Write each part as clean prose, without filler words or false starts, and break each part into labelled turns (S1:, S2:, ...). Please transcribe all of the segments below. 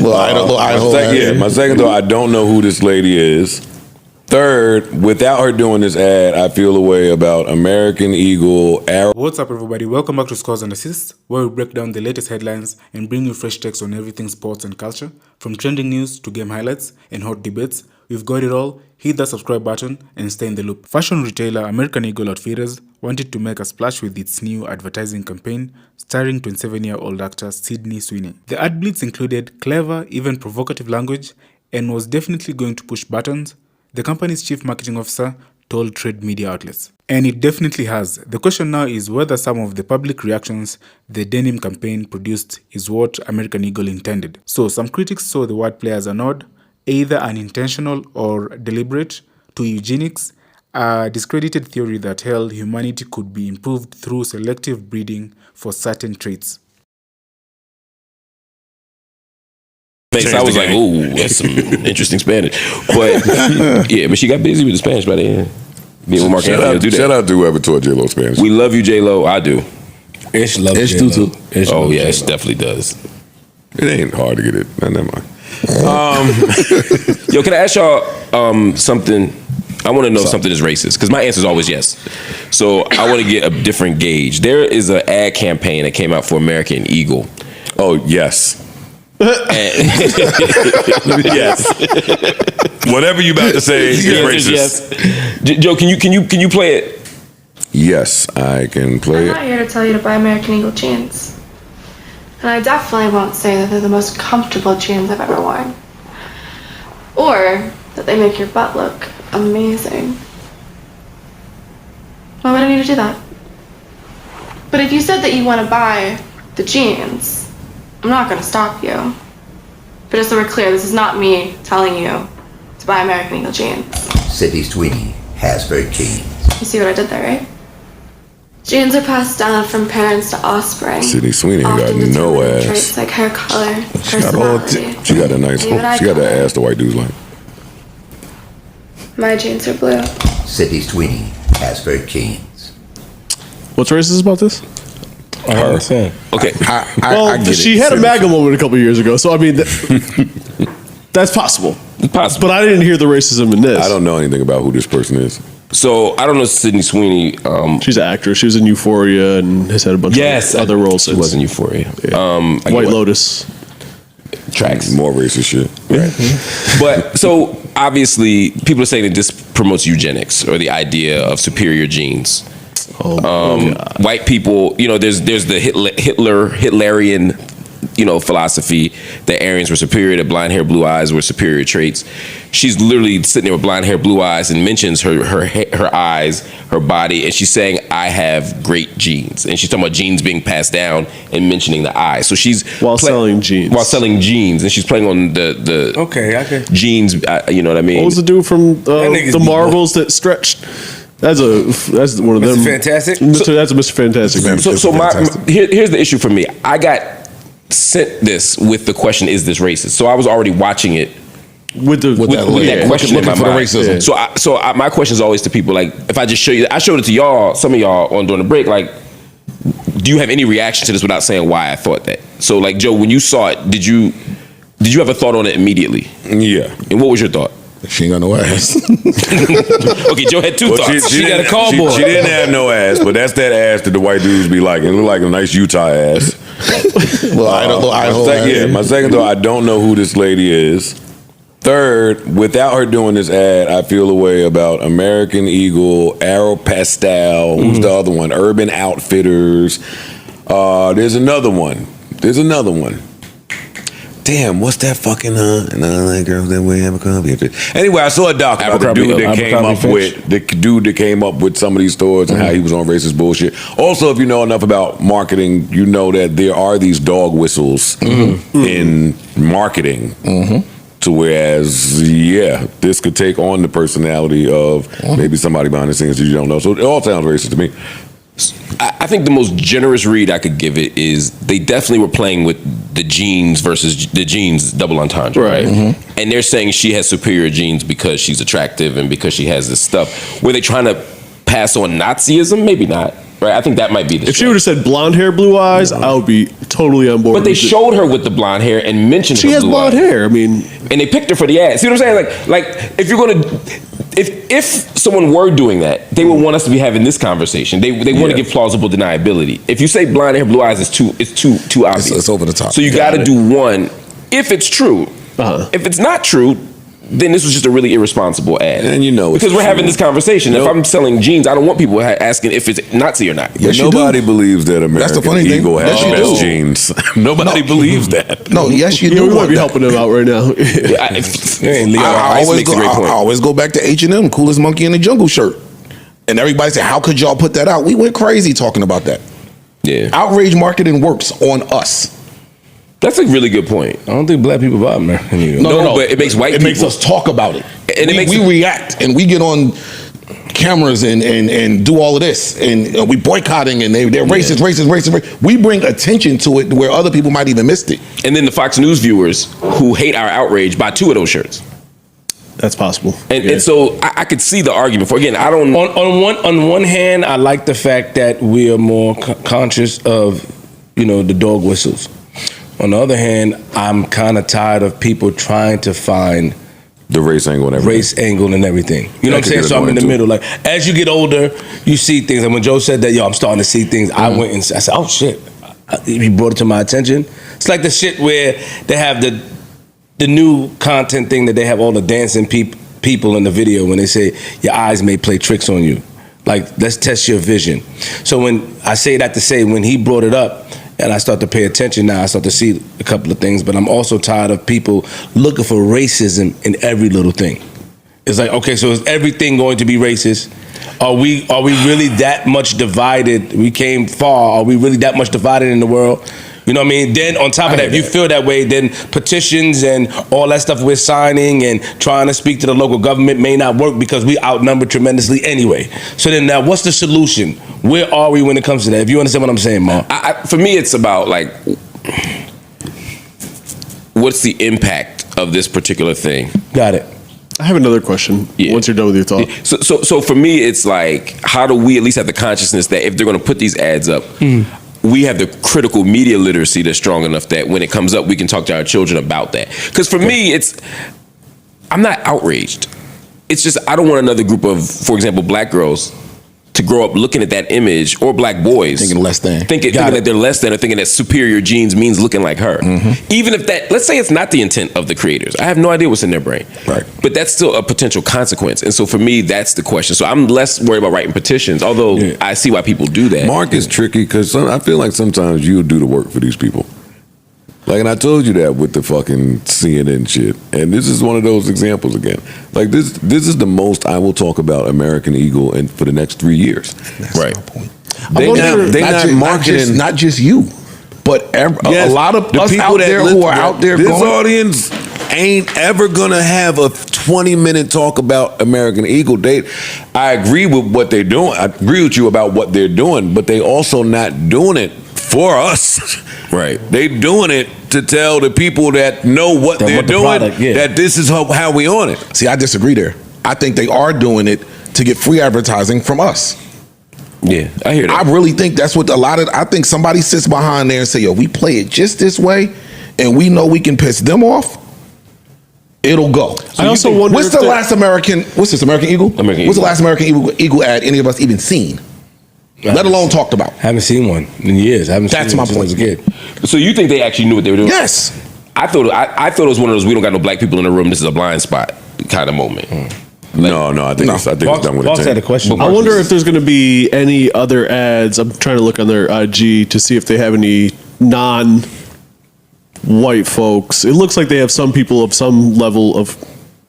S1: My second thought, I don't know who this lady is. Third, without her doing this ad, I feel a way about American Eagle, Arrow.
S2: What's up, everybody? Welcome back to Scores and Assists, where we break down the latest headlines and bring you fresh takes on everything sports and culture. From trending news to game highlights and hot debates, we've got it all. Hit that subscribe button and stay in the loop. Fashion retailer American Eagle Outfitters wanted to make a splash with its new advertising campaign starring 27-year-old actor Sydney Sweeney. The ad blitz included clever, even provocative language and was definitely going to push buttons, the company's chief marketing officer told trade media outlets. And it definitely has. The question now is whether some of the public reactions the denim campaign produced is what American Eagle intended. So some critics saw the wordplay as a nod, either unintentional or deliberate, to eugenics, a discredited theory that held humanity could be improved through selective breeding for certain traits.
S3: I was like, "Ooh, that's some interesting Spanish." But yeah, but she got busy with the Spanish by the end.
S1: Shout out to whoever taught J-Lo Spanish.
S3: We love you, J-Lo. I do.
S4: Ish loves J-Lo.
S3: Too. Oh yeah, Ish definitely does.
S1: It ain't hard to get it. Never mind.
S3: Yo, can I ask y'all something? I want to know if something is racist, because my answer is always yes. So I want to get a different gauge. There is an ad campaign that came out for American Eagle.
S1: Oh yes.
S3: Yes.
S1: Whatever you about to say is racist.
S3: Yes. Joe, can you play it?
S1: Yes, I can play it.
S5: I'm not here to tell you to buy American Eagle jeans. And I definitely won't say that they're the most comfortable jeans I've ever worn. Or that they make your butt look amazing. Why would I need to do that? But if you said that you want to buy the jeans, I'm not going to stop you. But just so we're clear, this is not me telling you to buy American Eagle jeans.
S6: Sydney Sweeney has very jeans.
S5: You see what I did there, right? Genes are passed down from parents to offspring.
S1: Sydney Sweeney got no ass.
S5: Traits like hair color, personality.
S1: She got a nice one. She got that ass the white dudes like.
S5: My jeans are blue.
S6: Sydney Sweeney has very jeans.
S4: What's racist about this?
S3: I understand. Okay.
S4: I get she had a MAGA moment a couple years ago, so I mean, that's possible.
S3: It's possible.
S4: But I didn't hear the racism in this.
S1: I don't know anything about who this person is.
S3: So I don't know Sydney Sweeney.
S4: She's an actress. She was in Euphoria and has had a bunch of other roles.
S3: She was in Euphoria.
S4: Yeah. White Lotus.
S3: Tracks.
S1: More racist shit.
S3: Right. But so obviously people are saying that this promotes eugenics or the idea of superior genes. White people, there's the Hitlerian, philosophy that Aryans were superior, that blonde hair, blue eyes were superior traits. She's literally sitting there with blonde hair, blue eyes, and mentions her eyes, her body, and she's saying, "I have great genes," and she's talking about genes being passed down and mentioning the eyes. So she's
S4: selling jeans,
S3: and she's playing on the genes. You know what I mean?
S4: What was the dude from the Marvels that stretched? That's one of them.
S7: Mr. Fantastic?
S4: That's a Mr. Fantastic.
S3: Here's the issue for me. I got sent this with the question, is this racist? So I was already watching it with that question in my mind.
S7: Racism.
S3: So my question is always to people, like, if I just show you, I showed it to y'all, some of y'all during the break, like, do you have any reaction to this without saying why I thought that? So like, Joe, when you saw it, did you have a thought on it immediately?
S1: Yeah.
S3: And what was your thought?
S7: She ain't got no ass.
S3: Okay, Joe had two thoughts.
S7: She got a cardboard.
S1: She didn't have no ass, but that's that ass that the white dudes be like. It look like a nice Utah ass. My second thought, I don't know who this lady is. Third, without her doing this ad, I feel a way about American Eagle, Arrow Pastel. Who's the other one? Urban Outfitters. There's another one. Damn, what's that fucking and I like girls that way have a coffee. Anyway, I saw a doc about the dude that came up with some of these stores and how he was on racist bullshit. Also, if you know enough about marketing, you know that there are these dog whistles in marketing. To whereas, this could take on the personality of maybe somebody behind the scenes that you don't know. So it all sounds racist to me.
S3: I think the most generous read I could give it is they definitely were playing with the genes versus the genes double entendre, right? And they're saying she has superior genes because she's attractive and because she has this stuff. Were they trying to pass on Nazism? Maybe not. Right, I think that might be the.
S4: If she would have said blonde hair, blue eyes, I would be totally on board.
S3: But they showed her with the blonde hair and mentioned
S4: she
S3: her
S4: has
S3: blue
S4: blonde
S3: eyes.
S4: hair. I mean,
S3: And they picked her for the ad. See what I'm saying? Like if you're gonna, if someone were doing that, they would want us to be having this conversation. They want to give plausible deniability. If you say blonde hair, blue eyes, it's too obvious.
S7: It's over the top.
S3: So you got to do one if it's true. If it's not true, then this was just a really irresponsible ad.
S1: And you know,
S3: because we're having this conversation. If I'm selling jeans, I don't want people asking if it's Nazi or not.
S1: Yes, nobody believes that American
S7: That's the funny
S1: Eagle
S7: thing.
S1: has
S7: Yes, you
S1: best
S7: do.
S1: jeans. Nobody believes that.
S7: No, yes, you do.
S4: we might
S7: want
S4: be
S7: that.
S4: helping him out right now.
S7: I always go back to H&M, coolest monkey in the jungle shirt. And everybody said, how could y'all put that out? We went crazy talking about that.
S3: Yeah.
S7: Outrage marketing works on us.
S3: That's a really good point.
S8: I don't think black people buy American Eagle.
S3: No, but it makes white people.
S7: It makes us talk about it.
S3: And
S7: we react and we get on cameras and do all of this. And we boycotting and they're racist. We bring attention to it where other people might even missed it.
S3: And then the Fox News viewers who hate our outrage buy 2 of those shirts.
S4: That's possible.
S3: And so I could see the argument for, again, I don't.
S8: On one hand, I like the fact that we are more conscious of, the dog whistles. On the other hand, I'm kind of tired of people trying to find
S1: the race angle and
S8: everything. You know what I'm saying? So I'm in the middle. Like, as you get older, you see things. And when Joe said that, I'm starting to see things, I went and I said, oh shit. He brought it to my attention. It's like the shit where they have the new content thing that they have all the dancing people in the video when they say your eyes may play tricks on you. Like, let's test your vision. So when I say that to say, when he brought it up, and I start to pay attention now, I start to see a couple of things, but I'm also tired of people looking for racism in every little thing. It's like, okay, so is everything going to be racist? Are we really that much divided? We came far. Are we really that much divided in the world? You know what I mean? Then on top of that, if you feel that way, then petitions and all that stuff we're signing and trying to speak to the local government may not work because we outnumber tremendously anyway. So then now what's the solution? Where are we when it comes to that? If you understand what I'm saying, Mark.
S3: For me, it's about like, what's the impact of this particular thing?
S8: Got it.
S4: I have another question once you're done with your thought.
S3: So for me, it's like, how do we at least have the consciousness that if they're going to put these ads up, we have the critical media literacy that's strong enough that when it comes up, we can talk to our children about that. Because for me, I'm not outraged. It's just, I don't want another group of, for example, black girls to grow up looking at that image, or black boys
S7: Thinking less than.
S3: thinking that they're less than, or thinking that superior genes means looking like her. Even if that, let's say it's not the intent of the creators. I have no idea what's in their brain.
S7: Right.
S3: But that's still a potential consequence. And so for me, that's the question. So I'm less worried about writing petitions, although I see why people do that.
S1: Mark is tricky because I feel like sometimes you'll do the work for these people. Like, and I told you that with the fucking CNN shit. And this is one of those examples again. Like, this is the most I will talk about American Eagle for the next 3 years.
S7: That's
S3: Right.
S7: my point.
S1: They not marketing.
S7: Not just you, but a lot of
S1: the
S7: us
S1: people
S7: out
S1: that
S7: there who are out there
S1: this
S7: going.
S1: audience ain't ever gonna have a 20-minute talk about American Eagle. I agree with what they're doing. I agree with you about what they're doing, but they also not doing it for us.
S3: Right.
S1: They doing it to tell the people that know what they're doing that this is how we on it.
S7: See, I disagree there. I think they are doing it to get free advertising from us.
S3: Yeah, I hear that.
S7: I really think that's what I think somebody sits behind there and say, yo, we play it just this way and we know we can piss them off, it'll go.
S4: I also wonder
S7: what's this American Eagle? What's the last American Eagle ad any of us even seen? Let alone talked about.
S8: Haven't seen one in years.
S7: That's my point.
S8: As a kid.
S3: So you think they actually knew what they were doing?
S7: Yes.
S3: I thought it was one of those, we don't got no black people in the room, this is a blind spot kind of moment.
S1: No, I think it's done with
S8: Fox
S1: it.
S8: had a question.
S4: I wonder if there's going to be any other ads. I'm trying to look on their IG to see if they have any non-white folks. It looks like they have some people of some level of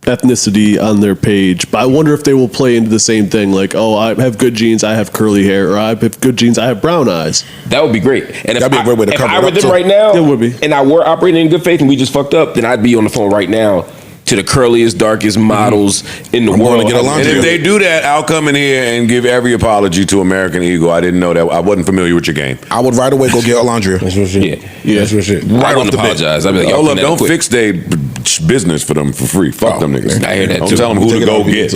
S4: ethnicity on their page, but I wonder if they will play into the same thing, like, oh, I have good genes, I have curly hair, or I have good genes, I have brown eyes.
S3: That would be great. And
S7: That'd be a great way to cover it
S3: I were
S7: up,
S3: them
S7: too.
S3: right now,
S4: It would be.
S3: and I were operating in good faith, and we just fucked up, then I'd be on the phone right now to the curliest, darkest models in the
S7: I'm
S3: world.
S7: going to get a
S1: And
S7: laundry.
S1: if they do that, I'll come in here and give every apology to American Eagle. I didn't know that. I wasn't familiar with your game.
S7: I would right away go get Alondria.
S8: That's real shit.
S3: Yeah.
S8: That's real shit.
S3: I
S7: Right
S3: wouldn't
S7: off the bat.
S3: apologize. I'd be like,
S1: Hold up, don't fix their business for them for free. Fuck them niggas.
S3: I hear that
S1: Don't
S3: too.
S1: tell them who to go get.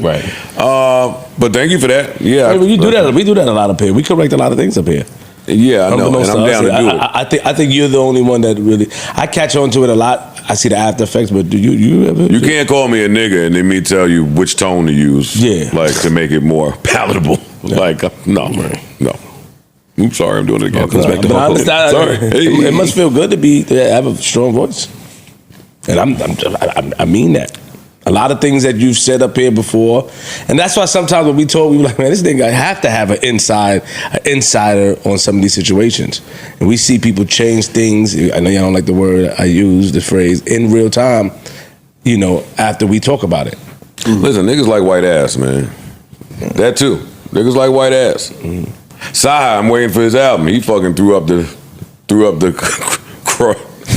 S3: Right.
S1: But thank you for that. Yeah.
S8: We do that a lot up here. We correct a lot of things up here.
S1: Yeah, I know, and I'm down to do it.
S8: I think you're the only one that really. I catch on to it a lot. I see the after effects, but do you ever?
S1: You can't call me a nigga and then me tell you which tone to use.
S8: Yeah,
S1: like to make it more palatable.
S8: Yeah.
S1: Like no, man, no. I'm sorry, I'm doing it again.
S8: Sorry. It must feel good to have a strong voice, and I mean that. A lot of things that you've said up here before, and that's why sometimes when we talk, we be like, man, this nigga have to have an insider on some of these situations. And we see people change things. I know y'all don't like the word I use, the phrase, in real time, you know, after we talk about it.
S1: Listen, niggas like white ass, man. That too. Niggas like white ass. Sahai, I'm waiting for his album. He fucking threw up the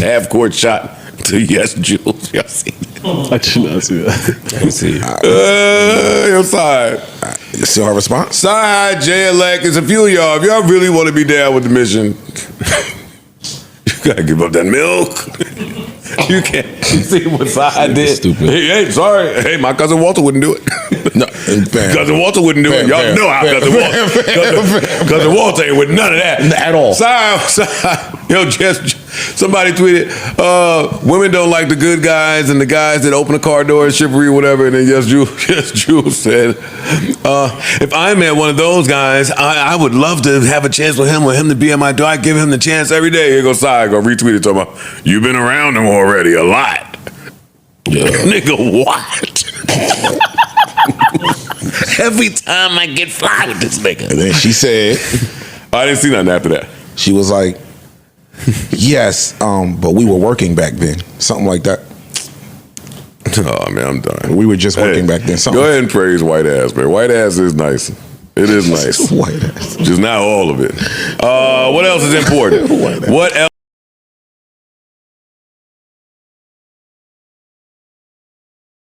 S1: half court shot to Yes Jules. Y'all see that?
S4: I did not see that.
S8: Let me see.
S1: Yo, Sahai.
S7: You see her response?
S1: Sahai, J-Elect, there's a few of y'all. If y'all really want to be down with the mission, you gotta give up that milk. You can't. You see what Sahai did?
S8: Stupid.
S1: Hey, sorry. Hey, my cousin Walter wouldn't do it.
S7: No,
S1: cousin Walter wouldn't do it. Y'all know how cousin Walter ain't with none of that
S7: at all.
S1: Sahai. Yo, just somebody tweeted, women don't like the good guys and the guys that open the car door and chivalry or whatever. And then Yes Jules said, if I met one of those guys, I would love to have a chance with him to be at my door. I give him the chance every day. Here goes Sahai, go retweet it, talking about, you've been around him already a lot. Yeah. Nigga, what? Every time I get fly with this nigga.
S7: And then she said,
S1: I didn't see nothing after that.
S7: She was like, yes, but we were working back then. Something like that.
S1: Oh, man, I'm done.
S7: We were just working back then. Something.
S1: Go ahead and praise white ass, man. White ass is nice. It is nice.
S7: White ass.
S1: Just not all of it. What else is important? What else?